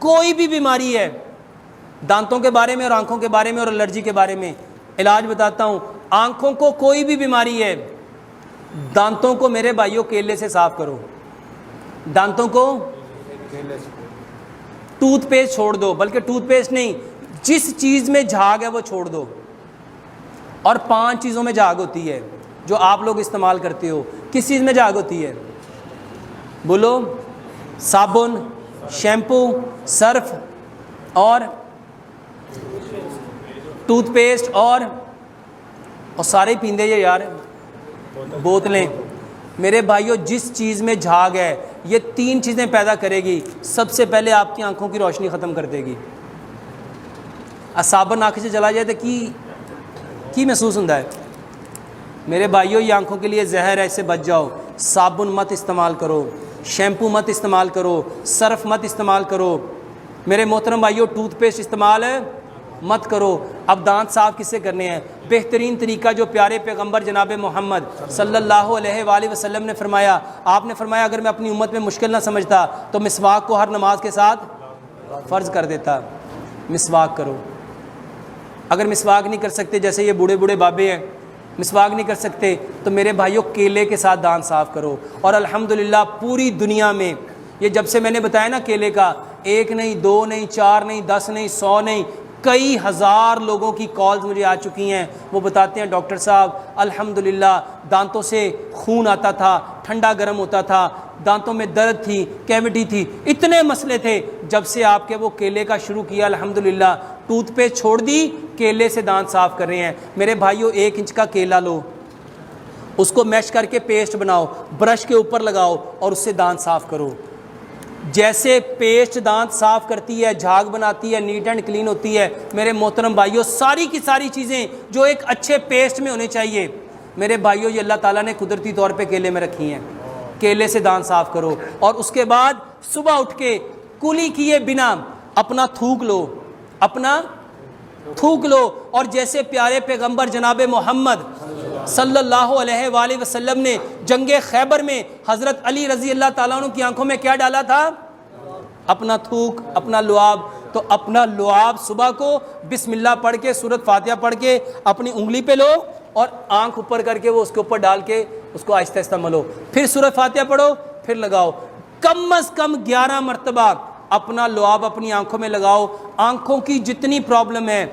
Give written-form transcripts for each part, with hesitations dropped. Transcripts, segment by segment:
کوئی بھی بیماری ہے، دانتوں کے بارے میں اور آنکھوں کے بارے میں اور الرجی کے بارے میں علاج بتاتا ہوں۔ آنکھوں کو کوئی بھی بیماری ہے، دانتوں کو میرے بھائیوں کیلے سے صاف کرو، دانتوں کو ٹوتھ پیسٹ چھوڑ دو، بلکہ ٹوتھ پیسٹ نہیں، جس چیز میں جھاگ ہے وہ چھوڑ دو۔ اور 5 چیزوں میں جھاگ ہوتی ہے جو آپ لوگ استعمال کرتے ہو۔ کس چیز میں جھاگ ہوتی ہے؟ بولو۔ صابن، شیمپو، سرف اور ٹوتھ پیسٹ اور سارے پیندے یہ یار بوتلیں۔ میرے بھائیوں جس چیز میں جھاگ ہے یہ 3 چیزیں پیدا کرے گی۔ سب سے پہلے آپ کی آنکھوں کی روشنی ختم کر دے گی۔ صابن آنکھ سے چلا جائے تو کی محسوس ہوتا ہے؟ میرے بھائیوں یہ آنکھوں کے لیے زہر ہے، اس سے بچ جاؤ۔ صابن مت استعمال کرو، شیمپو مت استعمال کرو، سرف مت استعمال کرو، میرے محترم بھائیوں ٹوتھ پیسٹ استعمال مت کرو۔ اب دانت صاف کس سے کرنے ہیں؟ بہترین طریقہ جو پیارے پیغمبر جناب محمد صلی اللہ علیہ وآلہ وسلم نے فرمایا، آپ نے فرمایا اگر میں اپنی امت میں مشکل نہ سمجھتا تو مسواک کو ہر نماز کے ساتھ فرض کر دیتا۔ مسواک کرو۔ اگر مسواک نہیں کر سکتے، جیسے یہ بوڑھے بوڑھے بابے ہیں مسواک نہیں کر سکتے، تو میرے بھائیوں کیلے کے ساتھ دانت صاف کرو۔ اور الحمدللہ پوری دنیا میں یہ جب سے میں نے بتایا نا کیلے کا، 1 نہیں 2 نہیں 4 نہیں 10 نہیں 100 نہیں، کئی ہزار لوگوں کی کالز مجھے آ چکی ہیں، وہ بتاتے ہیں ڈاکٹر صاحب الحمدللہ دانتوں سے خون آتا تھا، ٹھنڈا گرم ہوتا تھا، دانتوں میں درد تھی، کیوٹی تھی، اتنے مسئلے تھے، جب سے آپ کے وہ کیلے کا شروع کیا الحمدللہ ٹوتھ پیسٹ چھوڑ دی، کیلے سے دانت صاف کر رہے ہیں۔ میرے بھائیوں 1 انچ کا کیلا لو، اس کو میش کر کے پیسٹ بناؤ، برش کے اوپر لگاؤ اور اس سے دانت صاف کرو۔ جیسے پیسٹ دانت صاف کرتی ہے، جھاگ بناتی ہے، نیٹ اینڈ کلین ہوتی ہے، میرے محترم بھائیوں ساری کی ساری چیزیں جو ایک اچھے پیسٹ میں ہونے چاہیے، میرے بھائیوں یہ اللہ تعالیٰ نے قدرتی طور پہ کیلے میں رکھی ہیں۔ کیلے سے دانت صاف کرو، اور اس کے بعد صبح اٹھ کے کلی کیے بنا اپنا تھوک لو، اپنا تھوک لو، اور جیسے پیارے پیغمبر جناب محمد صلی اللہ علیہ وآلہ وسلم نے جنگ خیبر میں حضرت علی رضی اللہ تعالیٰ عنہ کی آنکھوں میں کیا ڈالا تھا؟ اپنا تھوک، اپنا لعاب۔ تو اپنا لعاب صبح کو بسم اللہ پڑھ کے سورۃ فاتحہ پڑھ کے اپنی انگلی پہ لو اور آنکھ اوپر کر کے وہ اس کے اوپر ڈال کے اس کو آہستہ آہستہ ملو، پھر سورۃ فاتحہ پڑھو، پھر لگاؤ، کم از کم 11 مرتبہ اپنا لعاب اپنی آنکھوں میں لگاؤ۔ آنکھوں کی جتنی پرابلم ہے،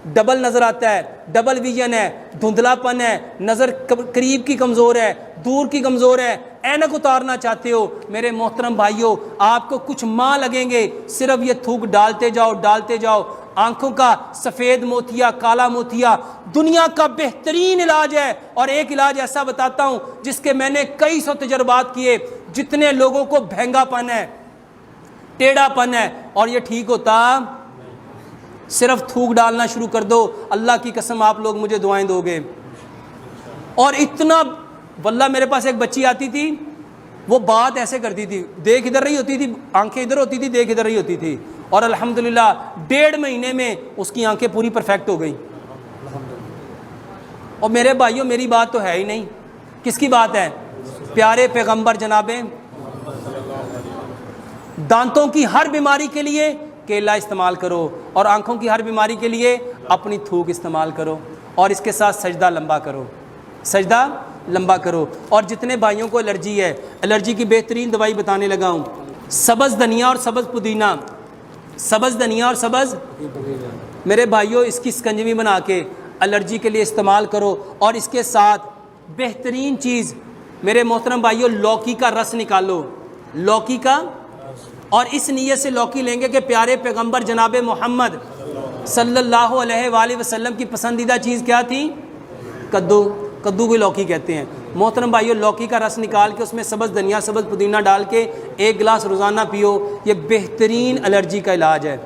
ڈبل نظر آتا ہے، ڈبل ویژن ہے، دھندلا پن ہے، نظر قریب کی کمزور ہے، دور کی کمزور ہے، اینک اتارنا چاہتے ہو، میرے محترم بھائیوں آپ کو کچھ ماہ لگیں گے، صرف یہ تھوک ڈالتے جاؤ ڈالتے جاؤ۔ آنکھوں کا سفید موتیا، کالا موتیا دنیا کا بہترین علاج ہے، اور ایک علاج ایسا بتاتا ہوں جس کے میں نے کئی 100 تجربات کیے۔ جتنے لوگوں کو بھینگا پن ہے، ٹیڑھا پن ہے، اور یہ ٹھیک ہوتا، صرف تھوک ڈالنا شروع کر دو، اللہ کی قسم آپ لوگ مجھے دعائیں دو گے۔ اور اتنا واللہ میرے پاس ایک بچی آتی تھی، وہ بات ایسے کرتی تھی، دیکھ ادھر رہی ہوتی تھی، آنکھیں ادھر ہوتی تھی، دیکھ ادھر رہی ہوتی تھی، اور الحمدللہ 1.5 مہینے میں اس کی آنکھیں پوری پرفیکٹ ہو گئی۔ اور میرے بھائیوں میری بات تو ہے ہی نہیں، کس کی بات ہے؟ پیارے پیغمبر جناب۔ دانتوں کی ہر بیماری کے لیے کیلا استعمال کرو، اور آنکھوں کی ہر بیماری کے لیے اپنی تھوک استعمال کرو، اور اس کے ساتھ سجدہ لمبا کرو، سجدہ لمبا کرو۔ اور جتنے بھائیوں کو الرجی ہے، الرجی کی بہترین دوائی بتانے لگا ہوں، سبز دھنیا اور سبز پودینہ، سبز دھنیا اور سبز، میرے بھائیوں اس کی سکنجوی بنا کے الرجی کے لیے استعمال کرو۔ اور اس کے ساتھ بہترین چیز میرے محترم بھائیوں لوکی کا رس نکالو، لوکی کا، اور اس نیت سے لوکی لیں گے کہ پیارے پیغمبر جناب محمد صلی اللہ علیہ وآلہ وسلم کی پسندیدہ چیز کیا تھی؟ کدو، کدو کو لوکی کہتے ہیں۔ محترم بھائیوں لوکی کا رس نکال کے اس میں سبز دھنیا سبز پودینہ ڈال کے 1 گلاس روزانہ پیو، یہ بہترین الرجی کا علاج ہے۔